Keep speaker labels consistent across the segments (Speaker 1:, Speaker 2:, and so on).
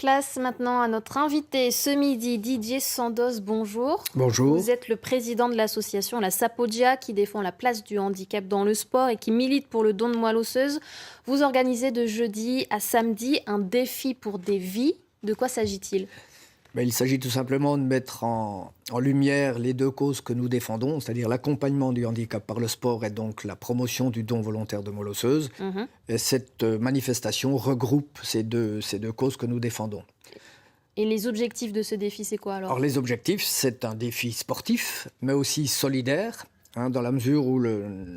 Speaker 1: Place maintenant à notre invité ce midi, Didier Sandoz, bonjour.
Speaker 2: Bonjour.
Speaker 1: Vous êtes le président de l'association La Sapodia qui défend la place du handicap dans le sport et qui milite pour le don de moelle osseuse. Vous organisez de jeudi à samedi un défi pour des vies. De quoi s'agit-il ?
Speaker 2: Il s'agit tout simplement de mettre en lumière les deux causes que nous défendons, c'est-à-dire l'accompagnement du handicap par le sport et donc la promotion du don volontaire de moelle osseuse. Et cette manifestation regroupe ces deux causes que nous défendons.
Speaker 1: Et les objectifs de ce défi, c'est quoi alors ?
Speaker 2: Les objectifs, c'est un défi sportif, mais aussi solidaire, dans la mesure où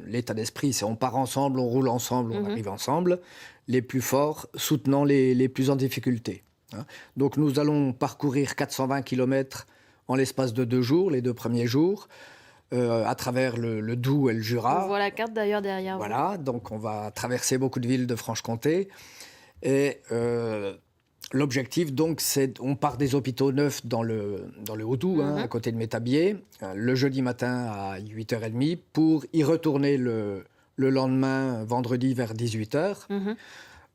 Speaker 2: l'état d'esprit, c'est on part ensemble, on roule ensemble, on arrive ensemble, les plus forts soutenant les plus en difficulté. Donc nous allons parcourir 420 km en l'espace de 2 jours, les 2 premiers jours, à travers le Doubs et le Jura.
Speaker 1: On voit la carte d'ailleurs derrière
Speaker 2: vous. Donc on va traverser beaucoup de villes de Franche-Comté. Et l'objectif, donc, c'est on part des hôpitaux neufs dans le Haut-Doubs, à côté de Métabier, le jeudi matin à 8h30, pour y retourner le lendemain, vendredi, vers 18h.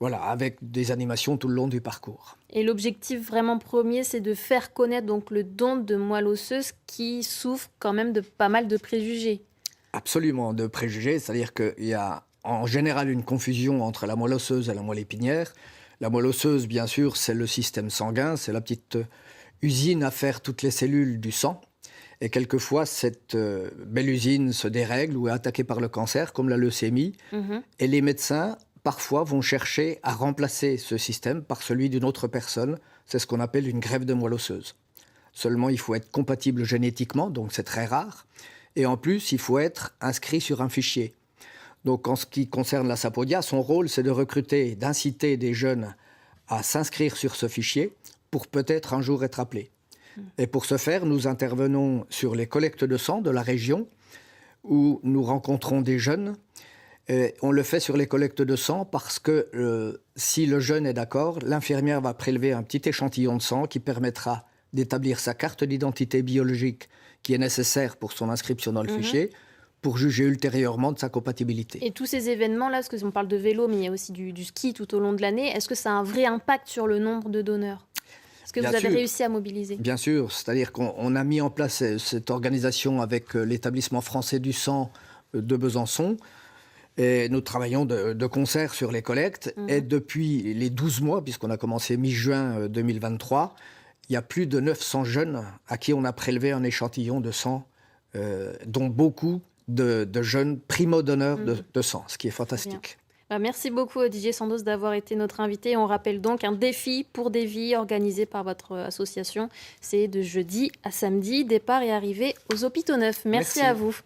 Speaker 2: Avec des animations tout le long du parcours.
Speaker 1: Et l'objectif vraiment premier, c'est de faire connaître donc le don de moelle osseuse qui souffre quand même de pas mal de préjugés.
Speaker 2: Absolument, de préjugés, c'est-à-dire qu'il y a en général une confusion entre la moelle osseuse et la moelle épinière. La moelle osseuse, bien sûr, c'est le système sanguin, c'est la petite usine à faire toutes les cellules du sang. Et quelquefois, cette belle usine se dérègle ou est attaquée par le cancer, comme la leucémie. Et les médecins parfois vont chercher à remplacer ce système par celui d'une autre personne. C'est ce qu'on appelle une greffe de moelle osseuse. Seulement, il faut être compatible génétiquement, donc c'est très rare. Et en plus, il faut être inscrit sur un fichier. Donc, en ce qui concerne la Sapodia, son rôle, c'est de recruter, d'inciter des jeunes à s'inscrire sur ce fichier pour peut-être un jour être appelés. Et pour ce faire, nous intervenons sur les collectes de sang de la région où nous rencontrons des jeunes. Et on le fait sur les collectes de sang parce que si le jeune est d'accord, l'infirmière va prélever un petit échantillon de sang qui permettra d'établir sa carte d'identité biologique qui est nécessaire pour son inscription dans le fichier pour juger ultérieurement de sa compatibilité.
Speaker 1: Et tous ces événements-là, parce qu'on parle de vélo, mais il y a aussi du ski tout au long de l'année, est-ce que ça a un vrai impact sur le nombre de donneurs ? Est-ce que vous avez réussi à mobiliser ? Bien
Speaker 2: sûr, c'est-à-dire qu'on a mis en place cette organisation avec l'établissement français du sang de Besançon. Et nous travaillons de concert sur les collectes. Et depuis les 12 mois, puisqu'on a commencé mi-juin 2023, il y a plus de 900 jeunes à qui on a prélevé un échantillon de sang, dont beaucoup de jeunes primo-donneurs de sang, ce qui est fantastique.
Speaker 1: Merci beaucoup Didier Sandoz d'avoir été notre invité. On rappelle donc un défi pour des vies organisé par votre association. C'est de jeudi à samedi, départ et arrivée aux hôpitaux neufs. Merci à vous.